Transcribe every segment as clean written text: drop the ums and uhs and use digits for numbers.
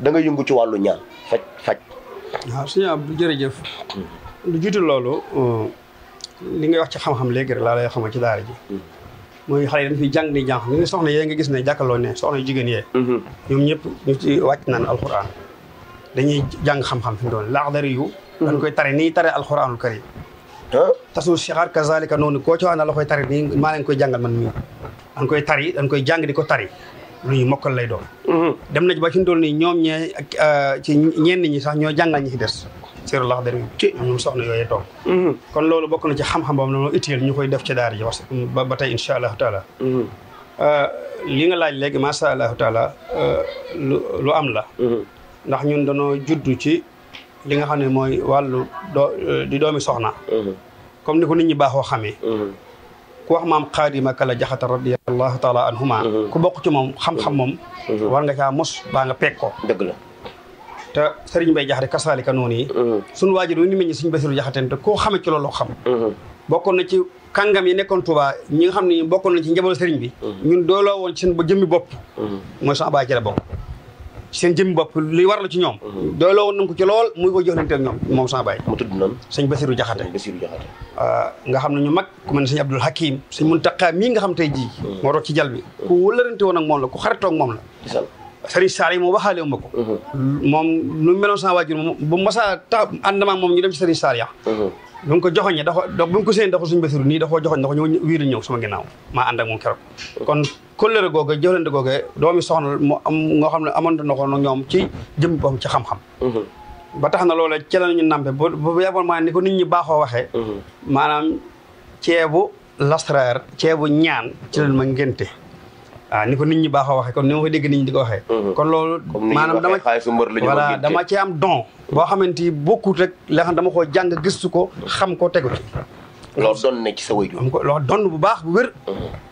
da nga yëngu ci wàllu ñaan faj. waaw suñu ab jërëjëf. lu jiitu loolu li ngay wax ci xam-xam léegi rek laa lay xamal ci daara ji. mooy xale yi dañ fiy jàng ni jàng ni soxna yee nga gis ne jàkkaloo ne soxna yu jigéen yee. ñoom ñëpp ñu ci wàcc naan alxuraan dañuy jàng xam-xam fi mu doon Laxdari yu. dañ koy tare nii tare alxuraanul karim. tasul sixaar kazalika noonu koo ci wax na la koy tari nii maa leen koy jàngal man mii. dañ koy tari dañ koy jàng di ko tari. lu ñu mokkal lay doon. dem na ci ba fi mu toll nii ñoom ñee ci ñenn ñi sax ñoo jàngal ñi ci des. Seydou Laxdari ci ñoom soxna yooyee toog. kon loolu bokk na ci xam-xam boobu noonu utile ñu koy def ci daara ji parce que ba tey incha allahu taala. li nga laaj léegi macha allahu taala lu am la. ndax ñun dañoo juddu ci li nga xam ne mooy wàllu di doomi soxna. comme ni ko nit ñi baaxoo xamee. ku wax maam Xaadima Kala Jaxate radiyallahu taala anhuma ku bokk ci moom xam-xam moom. war nga caa mos baa nga peeg ko. dëgg la. te Serigne Mbaye Jaxate kasaalika noonu yi. suñu waajur wi ni mel ni suñu Basiru Jaxate te koo xamee ci loolu xam. bokkoon na ci kàngam yi nekkoon Touba ñi nga xam ne bokkoon na ci njaboot Serigne bi. ñun dooloo woon seen ba jëmmi bopp. mooy sama baay ci la bokk. seen jëmmi bopp li war la ci ñoom. dooloo woon nañ ko ci lool muy ko joxlante ak ñoom moom sama baay. mu tudd noonu. sëñ Basiru Jaxate. Basiru Jaxate. nga xam ne ñu mag ku mel ne sëñ Abdul Hakim sëñ Muntaqa mii nga xam tey jii. moo toog ci jal bi. ku wëlërante woon ak moom la ku xaritoo ak moom la. Serigne Sall yi moom waxaale wu ma ko. moom nu meloon sama waajur moom bu masaa tax ànd ma moom ñu dem ci Serigne Sall ya. bu nga ko joxoñee bu nga ko seen dafa suñu Basiru nii dafa joxoñ dafa ñëw wiiri ñëw sama ginnaaw maa ànd ak moom keroog. kon kóllëre googu joxlante googu doomi soxna mu am nga xam ne amoon na ko ñoom ci jëm boppam ci xam-xam. ba tax na loolu ci la ñu nampe bu yeboon maa ni ko nit ñi baaxoo waxee. maanaam ceebu lasraar ceebu ñaan ci leen ma ngénte. waaw ni ko nit ñi baaxoo waxee kon ni ma ko dégg nit ñi di ko waxee. kon loolu maanaam dama ci am don boo xamante ni bokkut rek la xam dama koo jàng gëstu ko xam ko tegu ci. loolu doon na ci sa wayjur. loolu doon bu baax bu wér.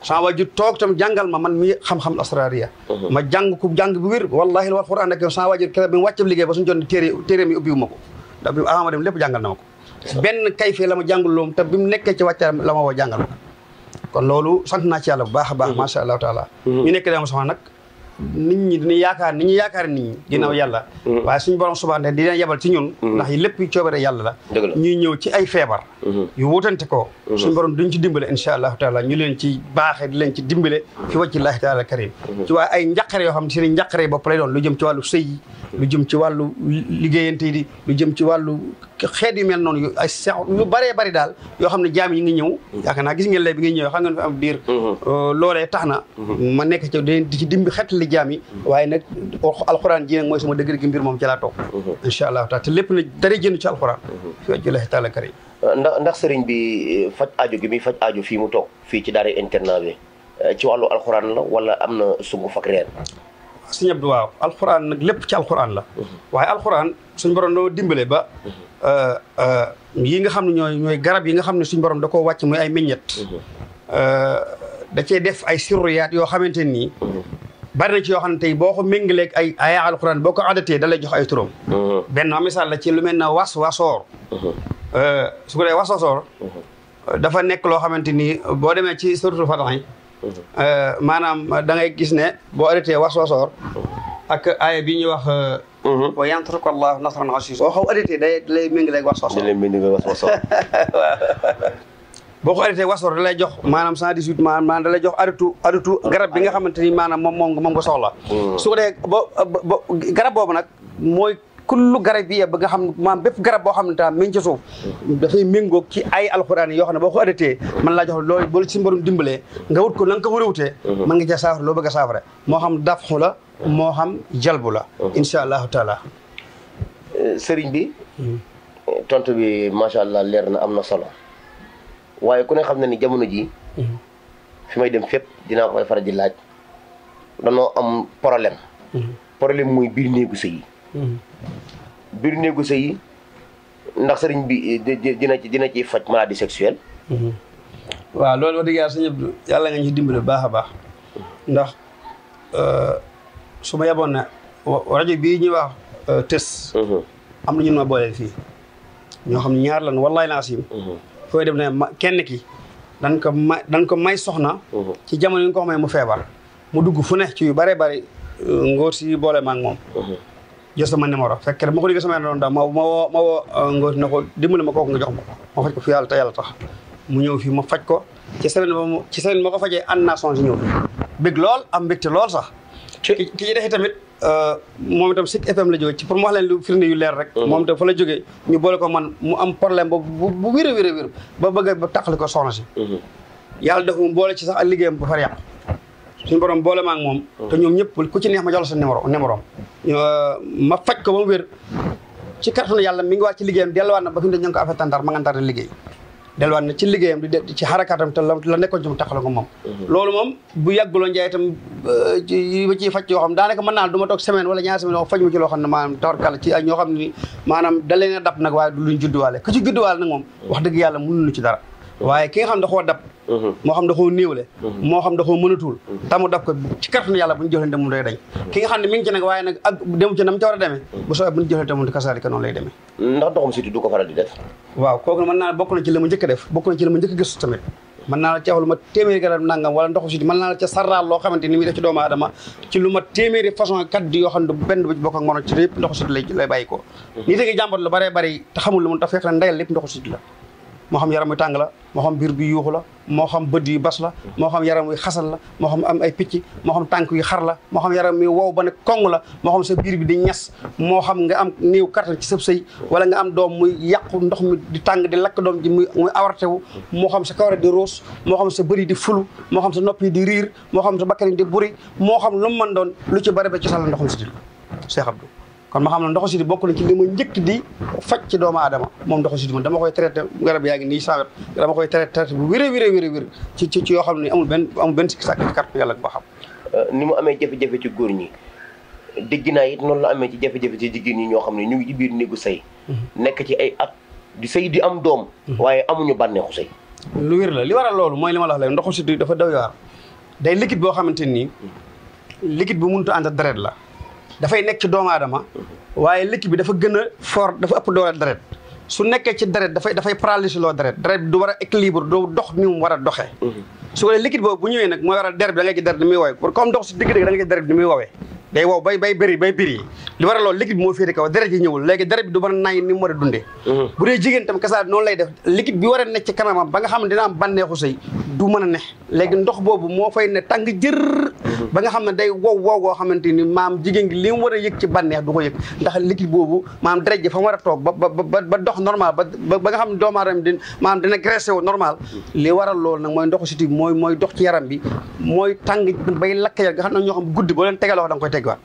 sama wayjur toog tam jàngal ma man mi xam-xam asraariya. ma jàng ko jàng bu wér wallahi wal Qur'an ak sama wayjur keroog bi mu wàccab liggéey ba suñu jot téere mi ubbiwu ma ko ndax bi ma dem lépp jàngal na ma ko. benn kayfee la ma jàngul loom te bi mu nekkee ci wàccaam la ma woo jàngal ma ko. kon loolu sant naa ci yàlla bu baax a baax macha allahu taala. ñu nekk dama soxna nag nit ñi dina yaakaar nit ñi yaakaar nit ñi ginnaaw yàlla. waaye suñu borom subhanahu dina yebal ci ñun. ndax yi lépp yu coobare yàlla la. ñuy ñëw ci ay feebar. yu wutante ko. suñu borom duñ ci dimbale incha allahu taala ñu leen ci baaxee di leen ci dimbale. fi wajhillahi taala karim. ci waaye ay njaqare yoo xam ne seen njaqare bopp lay doon lu jëm ci wàllu sëy yi. lu jëm ci wàllu liggéeyante yi lu jëm ci wàllu xeet yu mel noonu ay seex yu bëree bëri daal yoo xam ne jaam yi ngi ñëw yaakaar naa gis ngeen lay bi nga ñëw xam ngeen fi am biir loolee tax na ma nekk ci di ci dimbi xeetali jaam yi waaye nag alxuraan ji nag mooy sama dëgg gi mbir moom ci laa toog incha allahu taala te lépp na dara jënd ci alxuraan fi wajhillahi taala karim ndax sëriñ bi faj aajo gi muy faj aajo fii mu toog fii ci daara internat bi ci wàllu alxuraan la wala am na sungu fak reen sëñ Abdou waaw alxuraan nag lépp ci alxuraan la waaye alxuraan suñ borom doo dimbale ba yi nga xam ne ñooy garab yi nga xam ne suñ borom da koo wàcc muy ay meññet da cee def ay sirriyaat yoo xamante nii bari na ci yoo xam ne tey boo ko méngaleeg ay aya alxuraan boo ko adatee da lay jox ay turam benn misaal la ci lu mel ne wasoor su ko dee wasoor dafa nekk loo xamante nii boo demee ci suratul Fatiha maanaam da ngay gis ne boo arrêté wasoor ak aaya bi ñuy wax wa yansuruka Allahu nasran aziizan boo xaw arrêté day lay méngaleeg wasoor boo ko arrêté wasoor da lay jox maanaam 118 maanaam da lay jox arrêtu garab bi nga xamante ni maanaam moom nga soxla su ko dee garab boobu nag mooy kullu garab bi ba nga xam maanaam bépp garab boo xam ne tam mi ngi ci suuf dafay méngoog ci ay alxuraan yoo xam ne boo ko arrêté man laa jox loolu boo ci borom dimbalee nga wut ko na nga ko war a wutee mën nga cee saafara loo bëgg a saafara moo xam dafxu la moo xam jalbu la insha allahu taala sëriñ bi tontu bi macha allah leer na am na solo waaye ku ne xam ne ni jamono ji fi may dem fépp dinaa koy faral di laaj danoo am problème muy biir néegu sëy yi biir néegu sëy yi ndax sëriñ bi dina ci faj maladie sexuelle. waaw loolu wax dëgg yàlla sëñ Abdou yàlla nga ñu dimbali bu baax a baax ndax su ma yeboon ne rajo bii ñuy wax tës. am na ñun ma booleel fii ñoo xam ne ñaar lan wallaay naa sim fooy dem ne kenn ki dañ ko may soxna. ci jamono yi nga ko may mu feebar. mu dugg fu ne ci yu bare bari ngóor si boole ma ak moom. jël sama numéro fekk ma ko déggee sama doon daal ma woo ngóor na ko dimbali ma kooku nga jox ma faj ko fi yàlla te yàlla tax mu ñëw fii ma faj ko ci semaine ma ko fajee ànd naa songe ñëw bëgg lool am mbégte lool sax. ki ci defi tamit moom itam Zik FM la jóge ci pour mu wax leen lu firnde yu leer rek. moom itam fa la jógee ñu boole ko man mu am problème bu wér a wér ba bëgg ba tàqali ko soxna si. yàlla def mu boole ci sax ak liggéeyam ba far yàq. suñu borom boole ma ak moom. te ñoom ñëpp ku ci neex ma jox la sa numéro ma faj ko ba mu wér ci kàttanu yàlla mi ngi waat ci liggéeyam delluwaat na ba fi mu ne ñu ngi ko affecté Ndar ma nga Ndar liggéey. delluwaat na ci liggéeyam di ci xarakaatam te la nekkoon ci mu taxale ko moom. loolu moom bu yàgguloo njaay itam yi ba ciy faj yoo xam daanaka mën naa du ma toog semaine wala ñaari semaine faj ma ci loo xam ne maanaam tawarkàlla ci ay ñoo xam ne maanaam da leen a dab nag waaye du luñ judduwaale ku ci judduwaale nag moom wax dëgg yàlla mënuñu ci dara waaye ki nga xam da koo dab moo xam da koo néewle moo xam da koo mënatul tamu dab ko ci kàttanu yàlla bu ñu jëflante moom day dañ ki nga xam ne mi ngi ci nag waaye nag ak dem ci nam ca war a demee bu soobee bu ñu jëflante moom di kasaalika noonu lay demee ndax ndoxum siti du ko faral di def waaw kooku mën naa bokk na ci li ma njëkk a def bokk na ci li ma njëkk a gëstu tamit mën naa la ci wax lu ma téeméeri garab nangam wala ndoxu siti mën naa la ca sarraal loo xamante ni muy def ci doomu aadama ci lu ma téeméeri façon kaddu yoo xam ne benn bu ci bokk ak morom ci yëpp ndoxu siti lay bàyyi ko nii da ngi jàmbat lu bëree bëri te xamul lu mu tax fekk na ndeyal lépp ndoxu siti la moo xam yaram wi tàng la moo xam biir bi yuuxu la moo xam bët yi bas la moo xam yaram wi xasal la moo xam am ay picc moo xam tànk yi xar la moo xam yaram mi wow ba ne kong la moo xam sa biir bi di ñas moo xam nga am néew kattan ci sëb sëy wala nga am doom muy yàqu ndox mi di tàng di lakk doom ji muy awarte wu moo xam sa kawar di roos moo xam sa bëri di fulu moo xam sa nopp yi di riir moo xam sa bakkan yi di buri moo xam lu mu mën doon lu ci bari ba ci sàll ndoxum si Cheikh Abdou kon ma xam ne ndoxu siti bokk na ci li ma njëkk di faj ci doomu aadama moom ndoxu siti man dama koy traité garab yaa ngi nii sawet dama koy traité bu wér ci yoo xam ne amul benn sikki sàkk ci kàttan yàlla ba xam ni mu amee jafe-jafe ci góor ñi dégg naa it noonu la amee ci jafe-jafe ci jigéen ñi ñoo xam ne ñu ngi ci biir néegu sëy nekk ci ay at di sëy di am doom waaye amuñu bànneexu sëy lu wér la li waral loolu mooy li ma la wax léegi ndoxu siti dafa doy waar day liquide boo xamante nii liquide bu mënut a ànd ak deret la dafay nekk ci doomu aadama waaye liquide bi dafa gën a fort dafa ëpp doole deret su nekkee ci deret dafay paralyser loo deret bi du war a équilibre du dox ni mu war a doxee su ko dee liquide boobu bu ñëwee nag mooy waral deret bi da ngay gis deret ni muy woowee comme dox si digg-dégg da ngay gis deret bi ni muy woowee day wow bay bëri li war a loolu liquide bi moo féete kaw deret yi ñëwul léegi deret bi du mën a nay ni mu war a dundee bu dee jigéen tam kasaa noonu lay def liquide bi war a nekk ci kanamam ba nga xam ne dina am bànneexu sëy du mën a ne léegi ndox boobu moo fay ne tàng jër ba nga xam ne day wow goo xamante ni maam jigéen gi li mu war a yëg ci bànneex du ko yëg ndax liquide boobu maam deret ji fa mu war a toog ba dox normal ba nga xam ne doomu aadama di maam dina graissé wu normal li waral loolu nag mooy ndoxu siti bi mooy dox ci yaram bi mooy tàng bay lakk ya nga xam ne ñoo xam guddi boo leen tegal wax da nga koy tegwaat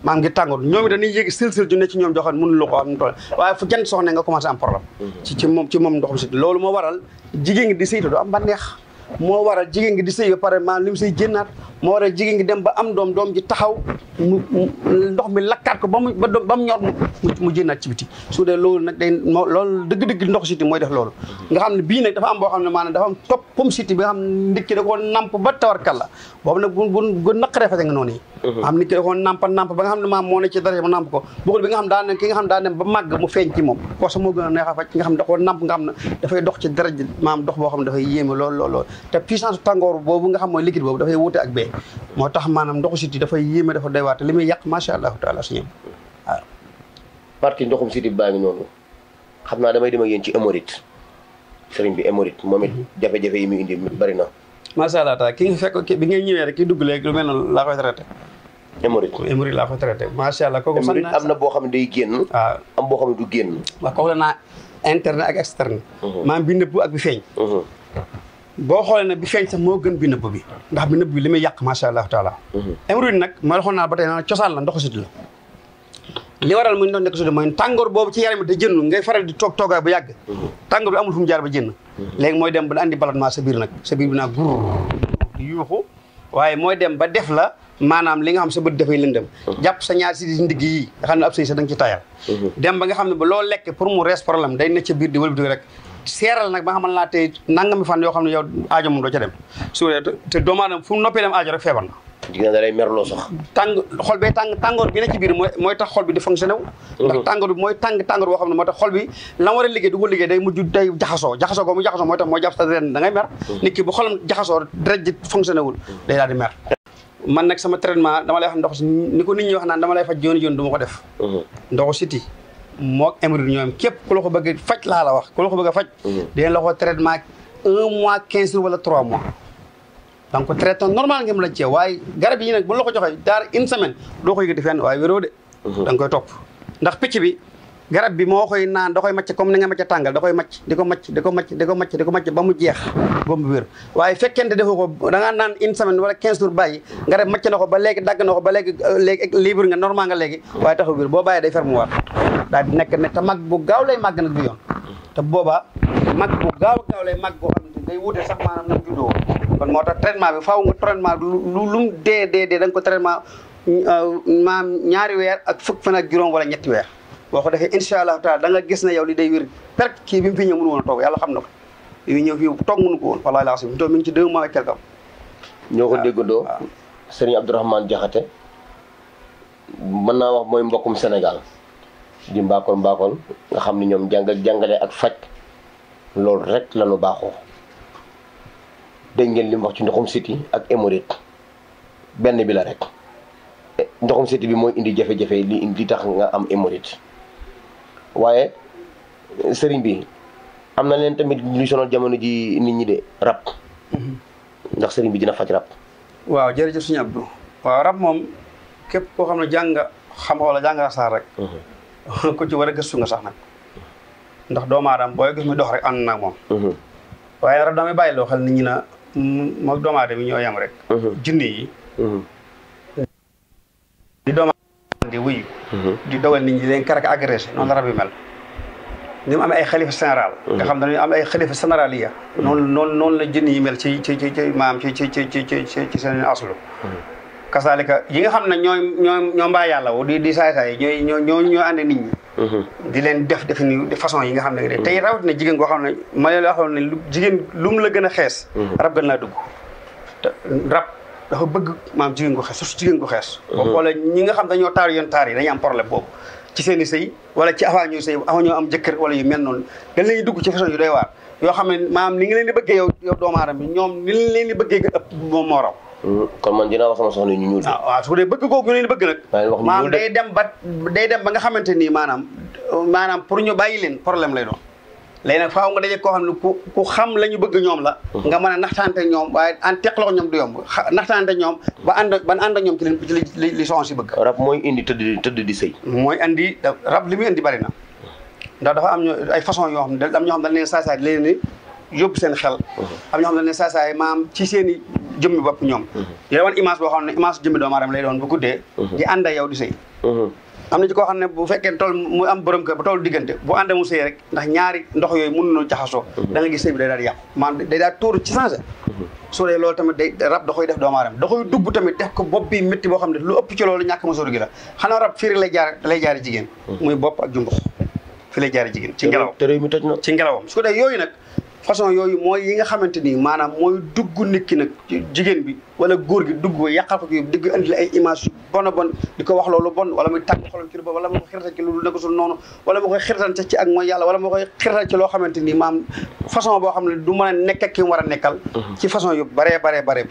maam ngi tàngoor ñoom dañuy yéegi sil ju ne ci ñoom joxoon mënu la ko am tool waaye fu jant soxna nga commencé am problème ci moom ndoxum siti loolu moo waral jigéen gi di sëy du am bànneex moo waral jigéen gi di sëy ba pare maanaam li mu sëy génnaat moo waral jigéen gi dem ba am doom ji taxaw ndox mi lakkaat ko ba mu ñor mu génnaat ci biti su dee loolu nag day loolu dëgg-dëgg ndox siti mooy def loolu nga xam ne bii nag dafa am boo xam ne maanaam dafa am toppum siti bi nga xam ne nit ki da koo namp ba tawarkal la boobu nag bu naqaree fete nga noonu yi am nit ki da koo namp ba nga xam ne maam moo ne ci dara mu namp ko bokkul bi nga xam daa ne ki nga xam daa dem ba màgg mu feeñ ci moom ko sa moo gën a neex a faj ki nga xam ne da koo namp nga xam ne dafay dox ci dara ji maam dox boo xam ne dafay yéeme lool te puissance tàngoor boobu nga xam mooy liquide boobu dafay wuute ak bee moo tax maanaam ndoxu siti dafay yéeme dafa doy waar te li muy yàq macha allahu taala suñu waaw partie ndoxum siti baa ngi noonu xam naa damay dem ak yéen ci hémorroïde sëriñ bi hémorroïde moom it jafe-jafe yi muy indi bari na macha allah taala ki nga fekk bi ngeen ñëwee rek ki dugg léegi lu mel noonu laa koy traité hémorroïde laa koy traité macha allah kooku hémorroïde am na boo xam ne day génn waaw am boo xam ne du génn waaw kooku la naa interne ak externe maanaam bi nëbb ak bi feeñ boo xoolee ne bi feeñ sax moo gën bi nëbb bi ndax bi nëbb bi li muy yàq macha allahu taala hémorroïde nag ma waxoon naa ba tey na cosaan la ndoxu siti la li waral muy doon nekk sudi mooy tàngoor boobu ci yaram bi te jënn ngay faral di toogaay bu yàgg tàngoor bi amul fu mu jaar ba jënn léegi mooy dem ba andi ballonnement sa biir nag sa biir bi naa gur di yuuxu waaye mooy dem ba def la maanaam li nga xam sa bët dafay lëndëm jàpp sa ñaar si ndigg yi nga xam ne ab sëy sa da nga ci tayal dem ba nga xam ne ba loo lekk pour mu rees problème day necc biir di wëlbati rek seeral nag ba nga xamal laa tey nangami fan yoo xam ne yow aajo moom doo ca dem su te doomu aadama fu mu noppee dem aajo rek feebar na jigéen da lay merloo sax xol bee tàngoor bi ne ci biir mooy tax xol bi di fonctionné wu ndax tàngoor bi mooy tàngoor boo xam ne moo tax xol bi la war a liggéey du ko liggéey day mujj day jaxasoo ko mu jaxasoo mooy tax mooy jàpp sa deret da ngay mer nit ki bu xolam jaxasoo deret ji fonctionné wul day daal di mer man nag sama traitement dama lay wax ndox ni ko nit ñi wax naan dama lay faj jooni jooni du ma ko def ndoxu siti mook hémorroïde ñoom képp ku la ko bëgg faj laa la wax ku la ko bëgg a faj dinañ la ko traitement 1 mois 15 jours wala 3 mois donc traitement normal ngeen la cee waaye garab yi nag bu la ko joxee daal une semaine doo ko yëgati fenn waaye wéroo de da nga koy topp ndax picc bi garab bi moo koy naan da koy macc comme ni nga macc tàngal da koy macc di ko macc ba mu jeex ba mu wér waaye fekkente defoo ko da ngaa naan une semaine wala 15 jours bàyyi garab macc na ko ba léegi dagg na ko ba léegi libre nga normal nga léegi waaye taxaw wér boo bàyyee day fer mu war daal di nekk ne te mag bu gaaw lay màgg nag du yoon te boobaa mag bu gaaw lay màgg boo xam ne day wute sax maanaam nag juddoo kon moo tax traitement bi faaw nga traitement lu mu dee da nga ko traitement maam ñaari weer ak fukk fan ak juróom wala ñetti weer boo ko defee incha allah taala da nga gis ne yow li day wér perk kii bi mu fi ñëw mënu woon a toog yàlla xam na ko bi ñëw fii toog mënu ko woon wallaahi laa sim to mi ngi ci 2 mois ak quelque ñoo ko déggandoo Serigne Abdourahmane Diakhaté mën naa wax mooy mbokkum Sénégal di mbaakol nga xam ne ñoom jàngale ak faj loolu rek la ñu baaxoo dégg ngeen li mu wax ci ndoxum siti ak hémorroïde benn bi la rek ndoxum siti bi mooy indi jafe-jafe li tax nga am hémorroïde waaye sëriñ bi am na leen tamit lu sonal jamono ji nit ñi de rab ndax sëriñ bi dina faj rab waaw jërëjëf suñu Abdou waaw rab moom képp koo xam ne jàng xam wala jàng saar rek ku ci war a gëstu nga sax nag ndax doomu aadama booy gis muy dox rek ànd nag moom waaye rab damay bàyyi loo xel nit ñi na moom doomu aadama yi ñoo yem rek jinne yi di doomu aadama di wuyu di dogal nit ñi leen karaka agressé noonu la rab yi mel ni mu am ay xalifa général nga xam dañu am ay xalifa général yi noonu la jinne yi mel ci maam ci seen aslu kasaalika yi nga xam ne ñoo mbaa yàlla wo di saay-saay ñoo ànd nit ñi di leen def ni façon yi nga xam ne de tey rawat na jigéen koo xam ne ma leen waxoon ne jigéen lu mu la gën a xees rab gën laa dugg te rab dafa bëgg maam jigéen ko xees surtout jigéen ko xees boo xoolee ñi nga xam dañoo taar yoon taar yi dañuy am problème boobu ci seen i sëy wala ci avant ñuy sëy avant ñoo am jëkkër wala yu mel noonu dañ leen dugg ci façon yu doy waar yoo xam ne maanaam ni nga leen di bëggee yow doomu aadama bi ñoom ni leen di bëggee nga ëpp moom moo raw kon man dinaa wax sama soxna ñu ñuul waaw su dee bëgg googu ñu leen bëgg nag maanaam day dem ba nga xamante nii maanaam pour ñu bàyyi leen problème lay doon léegi nag faaw nga daje koo xam ne ku xam la ñu bëgg ñoom la nga mën a naxtaante ñoom waaye an teqloo ñoom du yomb naxtaante ñoom ban ànd ak ñoom ci li soxna si bëgg rab mooy indi tëdd di sëy mooy andi rab li muy indi bari na ndax dafa am ay façon yoo xam ne am ñoo xam dañ leen saasaay leen ni yóbbu seen xel am ñoo xam dañ leen saasaay maam ci seen i jëmmi bopp ñoom di la wan image boo xam ne image jëmmi doomu aadama lay doon bu guddee di ànd ak yow di sëy am na ci koo xam ne bu fekkee tool mu am borom kër ba tool diggante bu ànd mu sëy rek ndax ñaari ndox yooyu mën na jaxasoo da nga gis sëy bi day daal di yàqu maanaam day daal tuuru ci changé su dee loolu tamit day rab da koy def doomu aadama da koy dugg tamit def ko bopp bi métti boo xam ne lu ëpp ci loolu ñàkk ma sóor gi la xanaa rab fii lay jaare jigéen muy bopp ak jumbux fi lay jaare jigéen ci ngelaw te réew mi toj na ci ngelawam su ko dee yooyu nag façon yooyu mooy yi nga xamante ni maanaam mooy dugg nit ki nag jigéen bi wala góor gi dugg yàqal ko kii digg andi ay image yu bon a bon di ko wax loolu bon wala muy tàgg xolam ci lu bon wala moo ko xirtal ci lu naka sul noonu wala moo koy xirtal ci ak mooy yàlla wala moo koy xirtal ci loo xamante ni maam façon boo xam ne du mën a nekk ak ki mu war a nekkal ci façon yu bare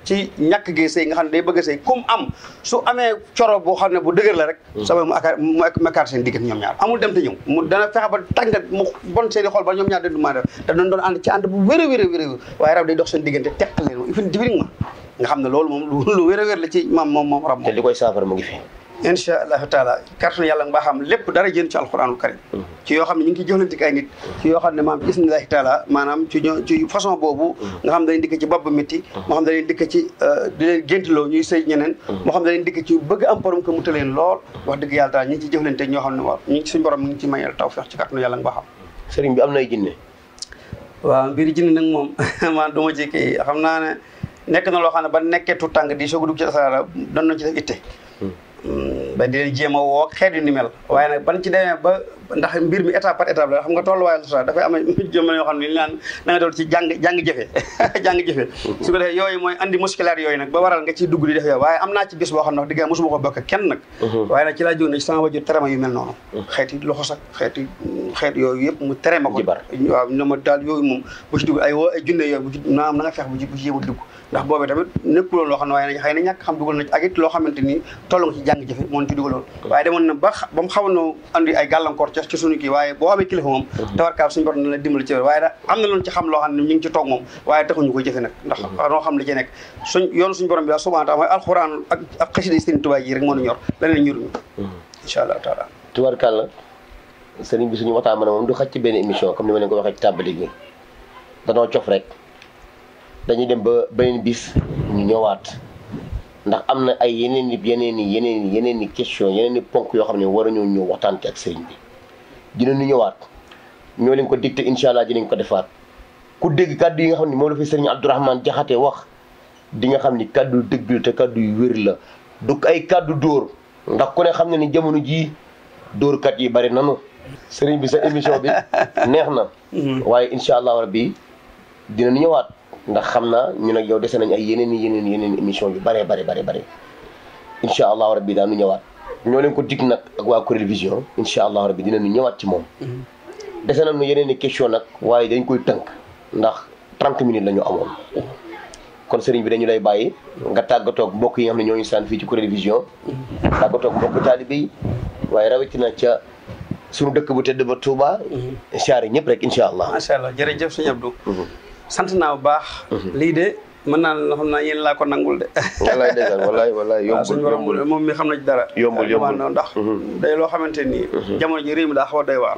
ci ñàkk gee sëy nga xam ne day bëgg a sëy comme am su amee coro boo xam ne bu dëgër la rek sama mu makaar seen diggante ñoom ñaar amul dem te ñëw mu dana fexe ba tàngat mu bon seeni xol ba ñoom ñaar du ma def te doon ànd ci ànd bu wér waaye rab day dox seen diggante teqal leen il faut difficilement nga xam ne loolu moom lu wér a wér la ci moom rab moom te li koy saafara mu ngi fi incha allahu taala kàttanu yàlla nga xam lépp dara jën ci alquranul karim ci yoo xam ne ñu ngi ciy jëflante ak ay nit ci yoo xam ne maam bismillahi taala maanaam ci façon boobu nga xam dañuy dikk ci bopp métti moo xam dañuy dikk ci di leen géntiloo ñuy sëy ñeneen moo xam dañuy dikk ci bëgg am borom ko mu tëleen lool wax dëgg yàlla taala ñu ngi ciy jëflante ñoo xam ne waaw ñu ngi suñu borom ñu ngi ci mayal tawfeex ci kàttanu yàlla nga xam sëriñ bi am nay jinne waaw mbiri jinne nag moom man du ma ci kii xam naa ne nekk na loo xam ne ba nekkee tout tàng di soog a dugg ci asaraara doon nañ ci def itte ba di leen jéem a woo xeet yu ni mel waaye nag ban ci demee ba ndax mbir mi étape par étape la xam nga tolluwaayu asaraara dafay am jamono yoo xam ne li naan da nga doon ci jàng jëfe jàng jëfe su ko defee yooyu mooy andi muskilaat yooyu nag ba waral nga ciy dugg di def yow waaye am naa ci bis boo xam ne wax dëgg mosuma ko bokk kenn nag waaye nag ci laa jóg ne ci sama wajur terema yu mel noonu xeeti loxo sax xeet yooyu yëpp mu tere ma ko waaw no ma daal yooyu moom bu ci dugg ay woo ay junne yooyu bu ci naam na nga feex bu ci yéema dugg ndax boobee tamit nekkuloon loo xam ne waaye nag xëy na ñàkk xam dugal na ci ak it loo xamante ni toll nga ci jàng jëfe moom ci dugaloon waaye demoon na ba mu xawoon na andi ay gàllankoor ci suñu kii waaye boo amee kilifa moom tawarkaal suñu borom na la dimbali ci waaye da am na loolu ci xam loo xam ne ñu ngi ci toog moom waaye taxuñu koy jëfe nag ndax noo xam li ci nekk yoonu suñu borom bi daal subhanahu wa ta'ala mooy alxuraan ak xasida Sëriñ Tuubaa yi rek moo ñu ñor leneen ñuruñu incha allah taala tubarkàlla sëriñ bi suñu waxtaan moom du xaj ci benn émission comme ni ma leen ko waxee ci tàmbali gi danoo cof rek dañuy dem ba beneen bis ñu ñëwaat ndax am na ay yeneen i question yeneen i ponk yoo xam ne war nañoo ñëw waxtaan ci ak sëriñ bi dinañu ñëwaat ñoo leen ko dicté incha allah dinañ ko defaat ku dégg kàddu yi nga xam ne moom la fi sëriñ Abdourahmane Jaxate wax di nga xam ni kàddu dëgg la te kàddu yu wér la du ay kàddu dóor ndax ku ne xam ne ni jamono jii dóorkat yi bari nanu sëriñ bi sa émission bi neex na waaye incha allah rabbi dinañu ñëwaat ndax xam naa ñu nag yow dese nañ ay yeneen émission yu bare incha allah rabbi daanu ñëwaat ñoo leen ko dig nag ak waa Kuréel Vision incha allah rabbi dinañu ñëwaat ci moom dese nañu yeneen i question nag waaye dañ koy tënk ndax 30 minutes la ñu amoon kon sëriñ bi dañu lay bàyyi nga tàggatoog mbokk yi nga xam ne ñooñu saan fii ci Kuréel Vision tàggatoog mbokk taalibe yi waaye rawatina ca suñu dëkk bu tedd ba Touba siyaare ñëpp rek incha allah. macha allah jërëjëf sëñ Abdou sant naa bu baax lii de mën naa la xam naa yéen laa ko nangul de wallaay dëgg wallaay yombul moom mi xam na ci dara yombul ndax day loo xamante ni jamono ji réew mi daa xaw a doy waar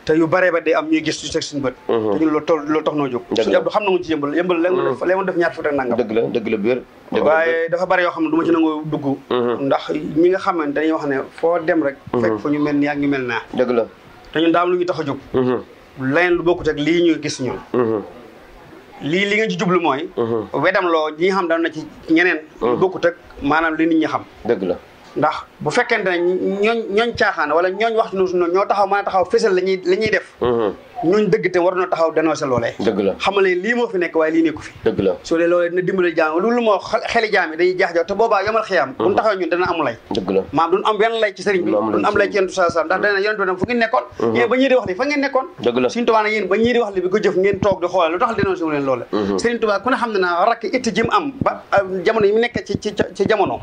te yu bare ba day am ñuy gis ci teg suñu bët te ñun loolu tax noo jóg suñu Abdou xam na mu ci yëmbal léegi mu def ñaar fukk ak nangam dëgg la biir waaye dafa bare yoo xam ne du ma ci nangoo dugg ndax ñi nga xamante dañuy wax ne foo dem rek fekk fa ñu mel nii ak ñu mel naa dëgg la te ñun daam lu ñu tax a jóg leneen lu bokkut ak lii ñuy gis ñun lii li nga ci jublu mooy wedam loo ñi nga xam daan na ci ñeneen lu bokkut ak maanaam li nit ñi xam dëgg la ndax bu fekkente ne ñooñ caaxaan wala ñooñ wax ci noonu ñoo taxaw mën a taxaw fésal li ñuy def ñooñ dëgg te war na taxaw dénoncé loolee dëgg la xamal ne lii moo fi nekk waaye lii nekku fi dëgg la soo dee loolee dina dimbale jaam loolu moo xeli jaam yi dañuy jaax te boobaa yomal xiyaam buñ taxaw ñun dana amu lay dëgg la maam duñ am benn lay ci sëriñ bi duñ am lay ci yentu sa ndax dana yonent bi fu ngeen nekkoon yéen ba ñii di wax li fa ngeen nekkoon dëgg la Sëriñ Tuubaa yéen ba ñii di wax li bi ko jëf ngeen toog di xoolal lu tax dénoncé wu leen loole Sëriñ Tuubaa ku ne xam ne naa rakk itti jim am ba jamono yi mu nekk ci jamono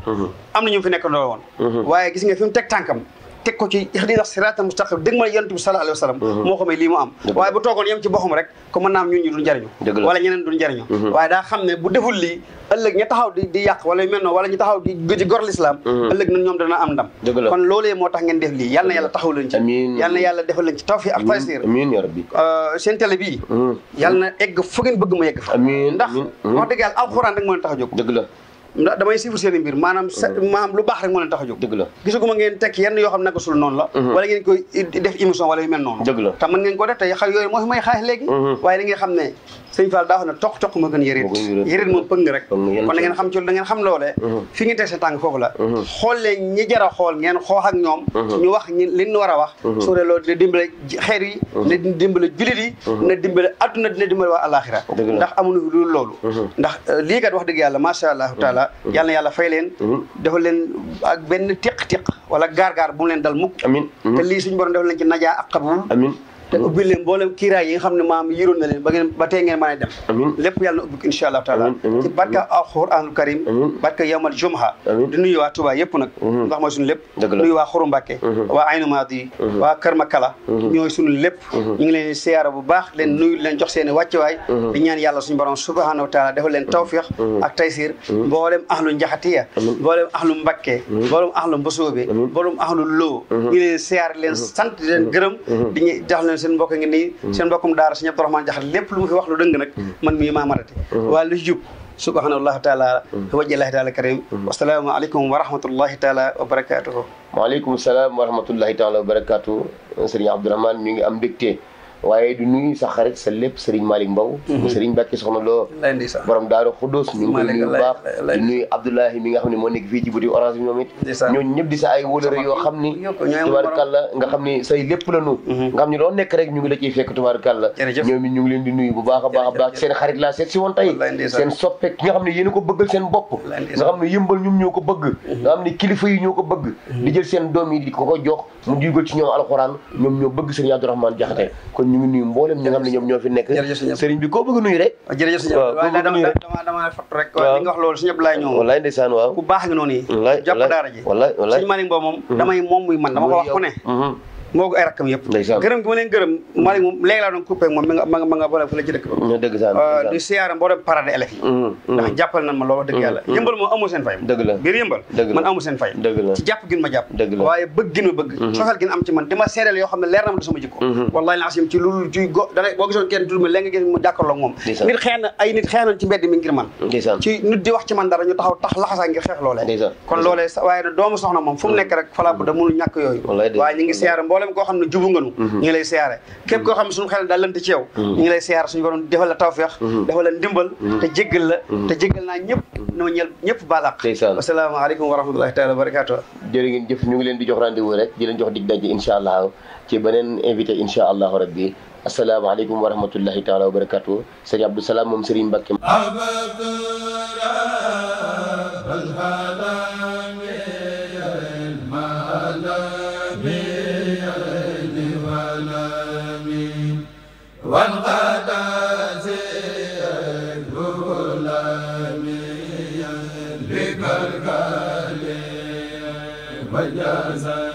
am na ñu fi nekk loolu woon waaye gis nga fi mu teg tànkam teg ko ci ihdina siraatal mustaqim dégg ma yonent bi sallallahu alayhi wa sallam moo ko may lii mu am waaye bu toogoon yem ci boppam rek ko mën naa am ñun ñu duñ jariñu wala ñeneen duñ jariñu waaye daa xam ne bu deful lii ëllëg ña taxaw di yàq wala yu mel noonu wala ñu taxaw di gor l'islam ëllëg na ñoom dana am ndam kon loolee moo tax ngeen def lii yal na yàlla taxaw leen ci yal na yàlla defal leen ci tawfiq ak taysir amiin ya rabbi seen télé bii yal na egg fu ngeen bëgg mu yegg fa ndax wax dëgg yàlla alxuraan rek moo leen tax a jóg dëgg la ndax damay siifur seen i mbir maanaam lu baax rek moo leen tax a jóg dëgg la gisuguma ngeen tekk yenn yoo xam naka sul noonu la wala ngeen koy def émission wala yu mel noonu dëgg la te mën ngeen ko def te xay yooyu moo fi may xaalis léegi waaye da ngeen xam ne sëñ Fall daa wax ne toq ma gën yërit moom pëng rek kon da ngeen xam ci da ngeen xam loolee fi ngeen teg sa tànk foofu la xool leen ñi jar a xool ngeen xoox ak ñoom ñu wax li ñu war a wax soo dee loolu dina dimbale xeer yi na dimbale julit yi na dimbale adduna dina dimbale waa alaxira ndax amuñu fi lu loolu ndax lii kat wax dëgg yàlla macha allah taala yàlla na yàlla fay leen defal leen ak benn tiq-tiq wala gaar-gaar bu mu leen dal mukk amiin te lii suñu borom defal leen ci najaa ak qabul amiin te ubbi leen mboolem kiiraay yi nga xam ne maam yëroon na leen ba tey ngeen mën a dem lépp yàlla na ubbi ko insha allah taala ci barka alxuraanul karim barka yawmal jumha di nuyu waa Touba yëpp nag ndax mooy suñu lépp nuyu waa Xuru Mbàkke waa Aynu Maadi waa Kër Makala ñooy suñu lépp ñu ngi leen siyaara bu baax leen nuyu leen jox seen i wàccuwaay di ñaan yàlla suñu borom subhanahu wa taala defal leen tawfiq ak taysir mboolem ahlu njaxatiya mboolem ahlu Mbàkke mboolem ahlu Mbosoobe mboolem ahlu Loo ñu ngi leen siyaara leen sant di leen gërëm di jox leen seen mbokk ngi nii seen mbokkum daara Sëriñ Abdourahmane Jaxate lépp lu mu fi wax lu dëng nag man mii maa marate waaye lu jub subhanallahi taala wajhillahi taala karim wasalaamu aleykum wa rahmatullahi taala wa barakatuhu waaleykum salaam wa rahmatullahi taala wa barakatuhu Sëriñ Abdourahmane ñu ngi am mbégte waaye du nuyu sa xarit sa lépp Serigne Malick Mbow Serigne Mbacke soxna loo borom Daaru Xuddoos ñu ngi koy nuyu bu baax di nuyu Abdoulahi mi nga xam ne moo nekk fii ci boutique Orange bi ñoom it ñooñu ñëpp di sa ay wóolëre yoo xam ni tubaarkàlla nga xam ni say lépp la nu nga xam ni loo nekk rek ñu ngi la ciy fekk tubaarkàlla ñoom it ñu ngi leen di nuyu bu baax a baax a baax seen xarit laa seet si woon tey seen soppe ki nga xam ne yéen a ko bëggal seen bopp nga xam ne yëmbal ñum ñoo ko bëgg nga xam ne kilifa yi ñoo ko bëgg di jël seen doom yi di ko ko jox mu jugal ci ñoom alxuraan ñoom ñoo bëgg Serigne Abdourahmane Jaxate kon ñu ngi nuyu mboolem ñi nga xam ne ñoom ñoo fi nekk Serigne bi koo bëgg nuyu rek jërëjëf sëñ Abdoulaye dama fat rek li nga wax loolu sëñ Abdoulaye ñoom wallaay ndeysaan waaw ku baax nga noonu yi jàpp daara ji wallaay wallaay sëñ Malick Mbow moom damay moom muy man dama ko wax ku ne moo ko ay rakkam yëpp gërëm gi ma leen gërëm Malick moom léegi laa doon coupé ak moom ma nga bala fu la ci dëkk ba dëgg saa di siyaare mboolem parade élèves yi ndax jàppal nan ma loolu dëgg yàlla yëmbal moom amul seen fay dëgg la biir yëmbal man amul seen fay ci jàpp gin ma jàpp waaye bëgg gin ma bëgg sofal gin am ci man dama seedeel yoo xam ne leer na ma du sama jikko wallahi la asim ci loolu ci go da boo gisoon kenn tudd ma léegi nga gis mu jàkkaarloo ak moom nit xeex na ci mbedd mi ngir man ci nit di wax ci man dara ñu taxaw tax laxasaa ngir xeex loolee kon loolee waaye ne doomu soxna moom fu mu nekk rek fala bu da mënu ñàkk yooyu waaye ñu ngi siyaare mboolem koo xam ne jubu ñu ngi lay siyaare képp koo xam ne suñu xel daal lënt ci yow ñu ngi lay siyaare suñu borom defal la tawfeex defal la ndimbal te jéggal naa ñëpp noo ñel ñëpp balaq asalaamaaleykum wa rahmatullahi taala wa barakatuh jërë ngeen jëf ñu ngi leen di jox rendez-vous rek di leen jox dig daje incha allah ci beneen invité incha allahu rabbi asalaamaaleykum wa rahmatullahi taala wa barakatuh sëñ Abdou Salam moom Serigne Mbacke وجازا